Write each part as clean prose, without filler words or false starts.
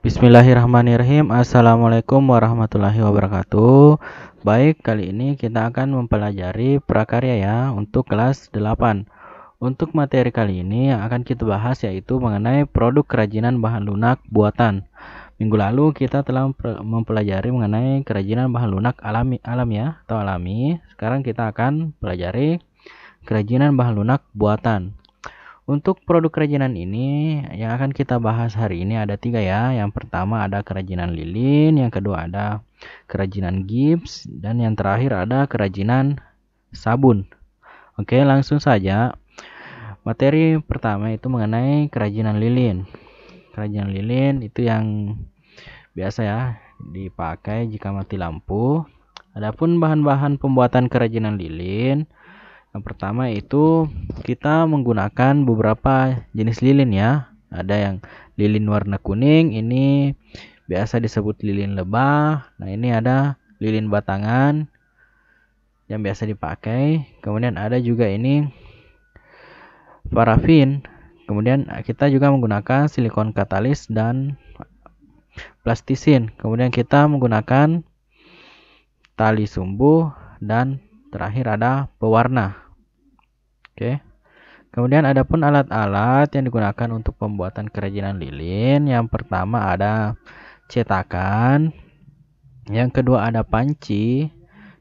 Bismillahirrahmanirrahim. Assalamualaikum warahmatullahi wabarakatuh. Baik, kali ini kita akan mempelajari prakarya ya untuk kelas 8. Untuk materi kali ini yang akan kita bahas yaitu mengenai produk kerajinan bahan lunak buatan. Minggu lalu kita telah mempelajari mengenai kerajinan bahan lunak alami atau alami. Sekarang kita akan pelajari kerajinan bahan lunak buatan. Untuk produk kerajinan ini yang akan kita bahas hari ini ada 3 ya. Yang pertama ada kerajinan lilin, yang kedua ada kerajinan gips, dan yang terakhir ada kerajinan sabun. Oke, langsung saja. Materi pertama itu mengenai kerajinan lilin. Kerajinan lilin itu yang biasa ya dipakai jika mati lampu. Adapun bahan-bahan pembuatan kerajinan lilin, yang pertama itu kita menggunakan beberapa jenis lilin ya. Ada yang lilin warna kuning, ini biasa disebut lilin lebah. Nah, ini ada lilin batangan yang biasa dipakai. Kemudian ada juga ini parafin. Kemudian kita juga menggunakan silikon katalis dan plastisin. Kemudian kita menggunakan tali sumbu dan terakhir ada pewarna. Oke. Kemudian adapun alat-alat yang digunakan untuk pembuatan kerajinan lilin, yang pertama ada cetakan, yang kedua ada panci,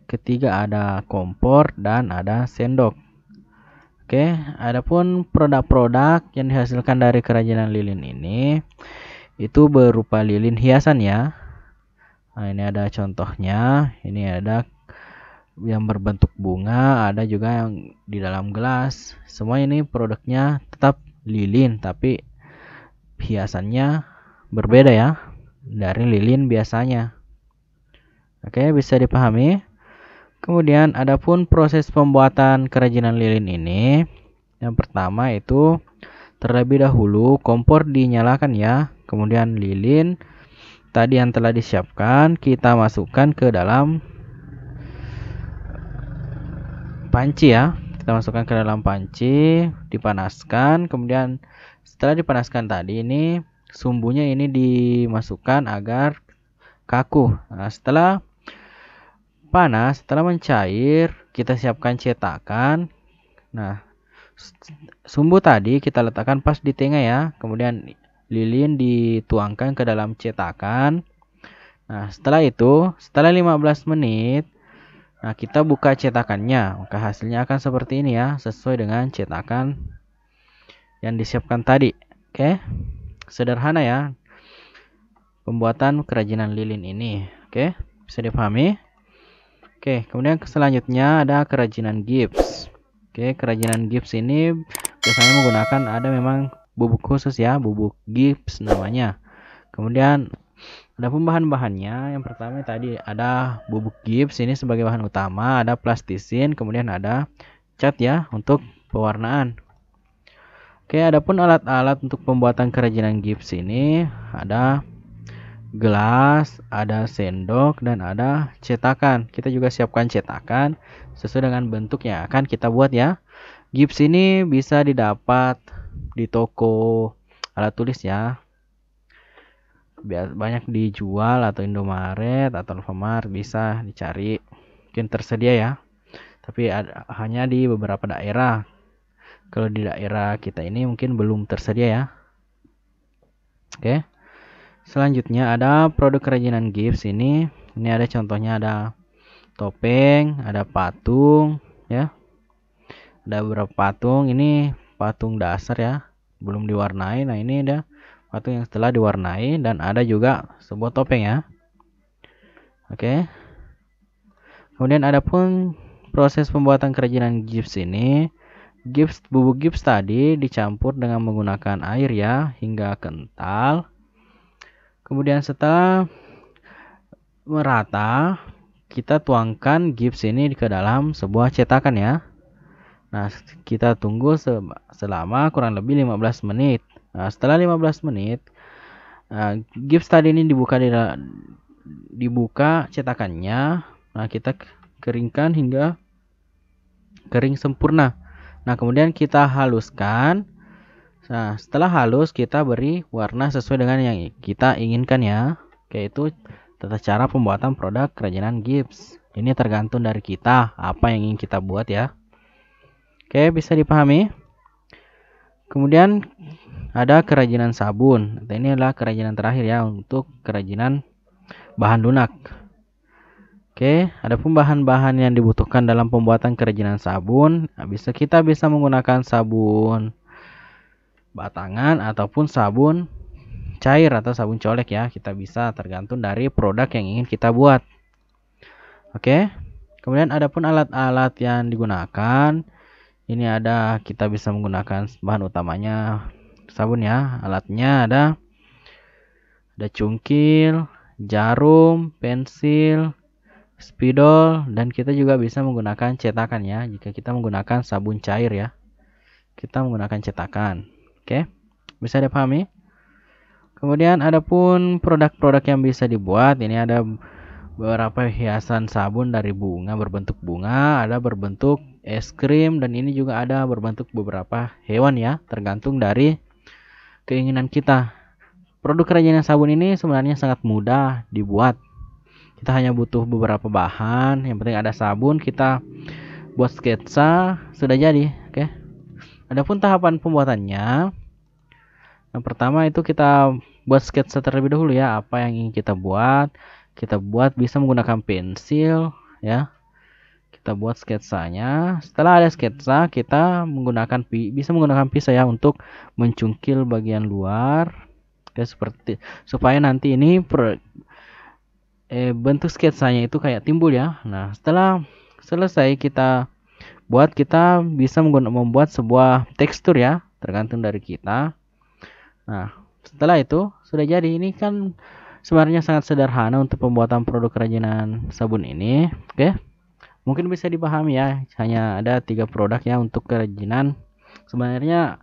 ketiga ada kompor dan ada sendok. Oke, adapun produk-produk yang dihasilkan dari kerajinan lilin ini itu berupa lilin hiasan ya. Nah, ini ada contohnya, ini ada yang berbentuk bunga, ada juga yang di dalam gelas. Semua ini produknya tetap lilin, tapi hiasannya berbeda ya dari lilin biasanya. Oke, bisa dipahami. Kemudian adapun proses pembuatan kerajinan lilin ini, yang pertama itu terlebih dahulu kompor dinyalakan ya. Kemudian lilin tadi yang telah disiapkan kita masukkan ke dalam panci ya. Kita masukkan ke dalam panci, dipanaskan. Kemudian setelah dipanaskan tadi ini sumbunya ini dimasukkan agar kaku. Nah, setelah panas, setelah mencair, kita siapkan cetakan. Nah, sumbu tadi kita letakkan pas di tengah ya. Kemudian lilin dituangkan ke dalam cetakan. Nah, setelah itu, setelah 15 menit, nah, kita buka cetakannya, maka hasilnya akan seperti ini ya, sesuai dengan cetakan yang disiapkan tadi. Oke, sederhana ya pembuatan kerajinan lilin ini. Oke, bisa dipahami. Oke, kemudian selanjutnya ada kerajinan gips. Oke, kerajinan gips ini biasanya menggunakan ada memang bubuk khusus ya, bubuk gips namanya. Kemudian ada bahan-bahannya. Yang pertama tadi ada bubuk gips ini sebagai bahan utama, ada plastisin, kemudian ada cat ya untuk pewarnaan. Oke, adapun alat-alat untuk pembuatan kerajinan gips ini ada gelas, ada sendok, dan ada cetakan. Kita juga siapkan cetakan sesuai dengan bentuk yang akan kita buat ya. Gips ini bisa didapat di toko alat tulis ya. Banyak dijual atau Indomaret atau Alfamart, bisa dicari, mungkin tersedia ya, tapi hanya di beberapa daerah. Kalau di daerah kita ini mungkin belum tersedia ya. Oke, selanjutnya ada produk kerajinan gips ini ada contohnya, ada topeng, ada patung ya, ada beberapa patung. Ini patung dasar ya, belum diwarnai. Nah, ini ada patung yang setelah diwarnai, dan ada juga sebuah topeng ya. Oke. Kemudian adapun proses pembuatan kerajinan gips ini, bubuk gips tadi dicampur dengan menggunakan air ya hingga kental. Kemudian setelah merata, kita tuangkan gips ini ke dalam sebuah cetakan ya. Nah, kita tunggu selama kurang lebih 15 menit. Nah, setelah 15 menit, gips tadi ini dibuka cetakannya. Nah, kita keringkan hingga kering sempurna. Nah, kemudian kita haluskan Nah, setelah halus kita beri warna sesuai dengan yang kita inginkan ya. Oke, itu tata cara pembuatan produk kerajinan gips. Ini tergantung dari kita apa yang ingin kita buat ya. Oke, bisa dipahami? Kemudian ada kerajinan sabun. Ini adalah kerajinan terakhir ya untuk kerajinan bahan lunak. Oke, adapun bahan-bahan yang dibutuhkan dalam pembuatan kerajinan sabun, kita bisa menggunakan sabun batangan ataupun sabun cair atau sabun colek ya. Kita bisa tergantung dari produk yang ingin kita buat. Oke. Kemudian adapun alat-alat yang digunakan, ini ada kita bisa menggunakan bahan utamanya sabun ya. Alatnya ada cungkil, jarum, pensil, spidol, dan kita juga bisa menggunakan cetakan ya. Jika kita menggunakan sabun cair ya, kita menggunakan cetakan. Oke, bisa dipahami? Kemudian adapun produk-produk yang bisa dibuat, ini ada beberapa hiasan sabun dari bunga berbentuk bunga, ada berbentuk es krim, dan ini juga ada berbentuk beberapa hewan ya, tergantung dari keinginan kita. Produk kerajinan sabun ini sebenarnya sangat mudah dibuat. Kita hanya butuh beberapa bahan, yang penting ada sabun, kita buat sketsa, sudah jadi. Oke. Adapun tahapan pembuatannya, yang pertama itu kita buat sketsa terlebih dahulu ya, apa yang ingin kita buat. Kita buat bisa menggunakan pensil ya. Kita buat sketsanya. Setelah ada sketsa, kita bisa menggunakan pisau ya untuk mencungkil bagian luar. Oke, seperti supaya nanti ini bentuk sketsanya itu kayak timbul ya. Nah, setelah selesai kita buat, kita bisa membuat sebuah tekstur ya, tergantung dari kita. Nah, setelah itu sudah jadi. Ini kan sebenarnya sangat sederhana untuk pembuatan produk kerajinan sabun ini. Oke, mungkin bisa dipahami ya. Hanya ada 3 produk ya untuk kerajinan. Sebenarnya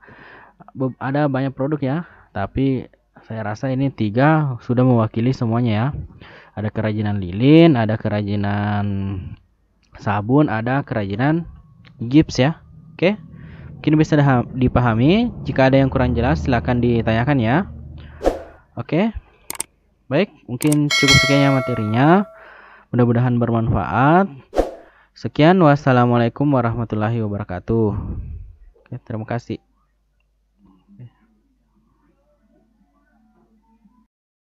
ada banyak produk ya, tapi saya rasa ini 3 sudah mewakili semuanya ya. Ada kerajinan lilin, ada kerajinan sabun, ada kerajinan gips ya. Oke, mungkin bisa dipahami. Jika ada yang kurang jelas silahkan ditanyakan ya. Oke, baik, mungkin cukup sekian ya materinya. Mudah-mudahan bermanfaat. Sekian, wassalamualaikum warahmatullahi wabarakatuh. Oke, terima kasih.